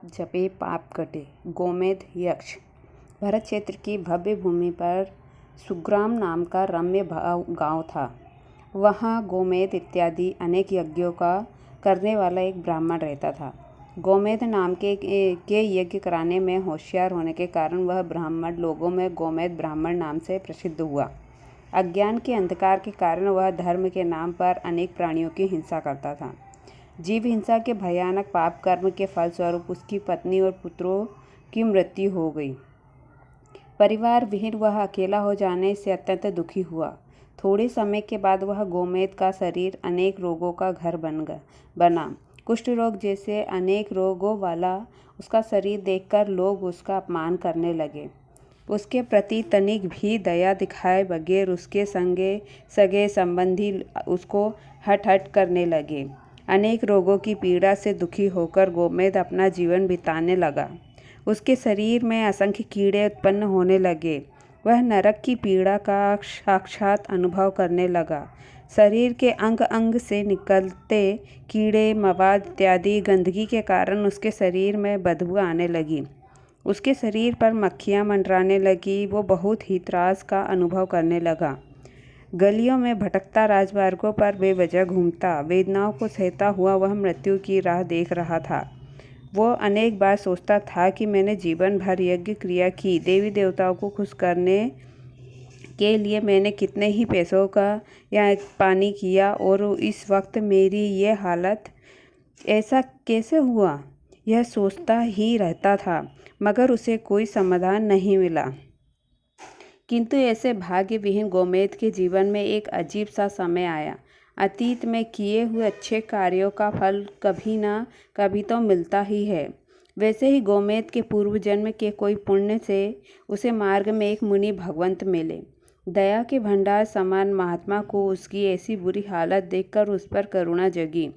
जाप जपे पाप कटे। गोमेद यक्ष। भरत क्षेत्र की भव्य भूमि पर सुग्राम नाम का रम्य गांव था। वहाँ गोमेद इत्यादि अनेक यज्ञों का करने वाला एक ब्राह्मण रहता था। गोमेद नाम के यज्ञ कराने में होशियार होने के कारण वह ब्राह्मण लोगों में गोमेद ब्राह्मण नाम से प्रसिद्ध हुआ। अज्ञान के अंधकार के कारण वह धर्म के नाम पर अनेक प्राणियों की हिंसा करता था। जीव हिंसा के भयानक पाप कर्म के फलस्वरूप उसकी पत्नी और पुत्रों की मृत्यु हो गई। परिवार विहीन वह अकेला हो जाने से अत्यंत दुखी हुआ। थोड़े समय के बाद वह गोमेद का शरीर अनेक रोगों का घर बना। कुष्ठ रोग जैसे अनेक रोगों वाला उसका शरीर देखकर लोग उसका अपमान करने लगे। उसके प्रति तनिक भी दया दिखाए बगैर उसके सगे संबंधी उसको हट करने लगे। अनेक रोगों की पीड़ा से दुखी होकर गोमेद अपना जीवन बिताने लगा। उसके शरीर में असंख्य कीड़े उत्पन्न होने लगे। वह नरक की पीड़ा का साक्षात अनुभव करने लगा। शरीर के अंग अंग से निकलते कीड़े मवाद इत्यादि गंदगी के कारण उसके शरीर में बदबू आने लगी। उसके शरीर पर मक्खियाँ मंडराने लगी। वो बहुत ही त्रास का अनुभव करने लगा। गलियों में भटकता, राजमार्गों पर बेवजह घूमता, वेदनाओं को सहता हुआ वह मृत्यु की राह देख रहा था। वो अनेक बार सोचता था कि मैंने जीवन भर यज्ञ क्रिया की, देवी देवताओं को खुश करने के लिए मैंने कितने ही पैसों का या पानी किया और इस वक्त मेरी ये हालत, ऐसा कैसे हुआ? यह सोचता ही रहता था, मगर उसे कोई समाधान नहीं मिला। किंतु ऐसे भाग्य विहीन गोमेद के जीवन में एक अजीब सा समय आया। अतीत में किए हुए अच्छे कार्यों का फल कभी ना कभी तो मिलता ही है। वैसे ही गोमेद के पूर्व जन्म के कोई पुण्य से उसे मार्ग में एक मुनि भगवंत मिले। दया के भंडार समान महात्मा को उसकी ऐसी बुरी हालत देखकर उस पर करुणा जगी।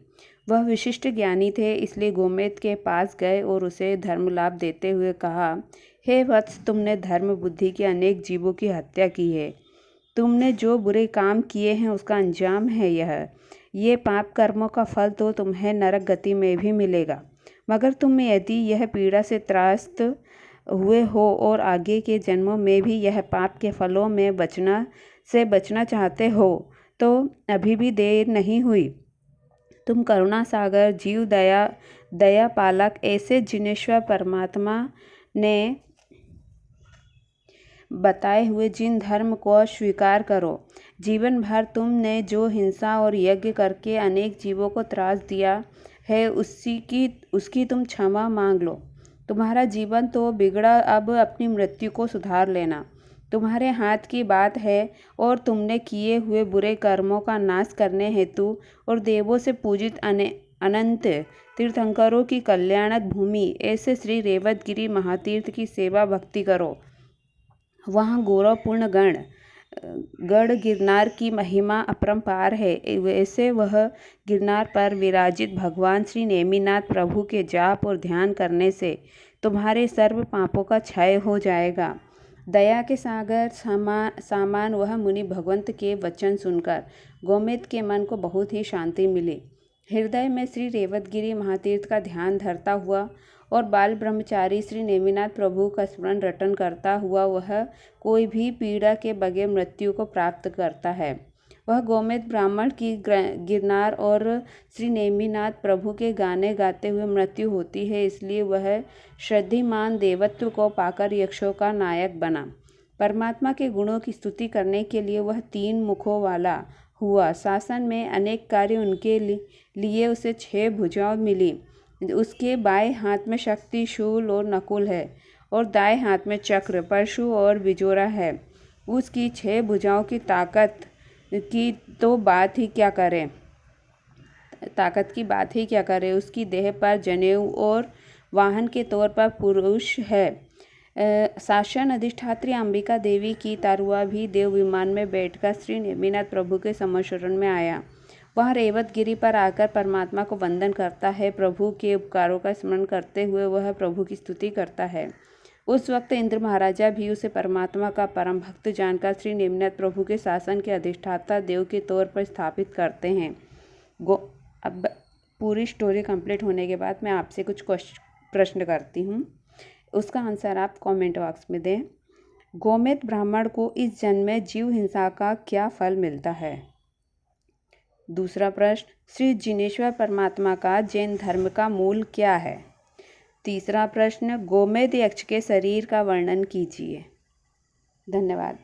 वह विशिष्ट ज्ञानी थे, इसलिए गोमेद के पास गए और उसे धर्म लाभ देते हुए कहा, हे वत्स, तुमने धर्म बुद्धि के अनेक जीवों की हत्या की है। तुमने जो बुरे काम किए हैं उसका अंजाम है ये पाप कर्मों का फल तो तुम्हें नरक गति में भी मिलेगा। मगर तुम यदि यह पीड़ा से त्रास्त हुए हो और आगे के जन्मों में भी यह पाप के फलों में बचना चाहते हो तो अभी भी देर नहीं हुई। तुम करुणा सागर, जीव दया पालक ऐसे जिनेश्वर परमात्मा ने बताए हुए जिन धर्म को स्वीकार करो। जीवन भर तुमने जो हिंसा और यज्ञ करके अनेक जीवों को त्रास दिया है उसकी तुम क्षमा मांग लो। तुम्हारा जीवन तो बिगड़ा, अब अपनी मृत्यु को सुधार लेना। तुम्हारे हाथ की बात है और तुमने किए हुए बुरे कर्मों का नाश करने हेतु और देवों से पूजित अनंत तीर्थंकरों की कल्याणक भूमि ऐसे श्री रेवतगिरी महातीर्थ की सेवा भक्ति करो। वहाँ गौरवपूर्ण गढ़ गिरनार की महिमा अपरंपार है। वैसे वह गिरनार पर विराजित भगवान श्री नेमिनाथ प्रभु के जाप और ध्यान करने से तुम्हारे सर्व पापों का क्षय हो जाएगा। दया के सागर सामान वह मुनि भगवंत के वचन सुनकर गोमेद के मन को बहुत ही शांति मिली। हृदय में श्री रेवतगिरी महातीर्थ का ध्यान धरता हुआ और बाल ब्रह्मचारी श्री नेमिनाथ प्रभु का स्मरण रटन करता हुआ वह कोई भी पीड़ा के बगैर मृत्यु को प्राप्त करता है। वह गोमेद ब्राह्मण की गिरनार और श्री नेमिनाथ प्रभु के गाने गाते हुए मृत्यु होती है, इसलिए वह श्रद्धिमान देवत्व को पाकर यक्षों का नायक बना। परमात्मा के गुणों की स्तुति करने के लिए वह 3 मुखों वाला हुआ। शासन में अनेक कार्य उनके लिए उसे 6 भुजाएं मिली। उसके बाएं हाथ में शक्ति, शूल और नकुल है और दाएं हाथ में चक्र, परशु और बिजोरा है। उसकी 6 भुजाओं की ताकत की बात ही क्या करें। उसकी देह पर जनेऊ और वाहन के तौर पर पुरुष है। शासन अधिष्ठात्री अंबिका देवी की तारुआ भी देव विमान में बैठकर श्री नेमिनाथ प्रभु के समशरण में आया। वह रेवतगिरी पर आकर परमात्मा को वंदन करता है। प्रभु के उपकारों का स्मरण करते हुए वह प्रभु की स्तुति करता है। उस वक्त इंद्र महाराजा भी उसे परमात्मा का परम भक्त जानकर श्री नेमिनाथ प्रभु के शासन के अधिष्ठाता देव के तौर पर स्थापित करते हैं। अब पूरी स्टोरी कंप्लीट होने के बाद मैं आपसे कुछ प्रश्न करती हूँ, उसका आंसर आप कमेंट बॉक्स में दें। गोमेद ब्राह्मण को इस जन्म में जीव हिंसा का क्या फल मिलता है? दूसरा प्रश्न, श्री जिनेश्वर परमात्मा का जैन धर्म का मूल क्या है? तीसरा प्रश्न, गोमेद यक्ष के शरीर का वर्णन कीजिए। धन्यवाद।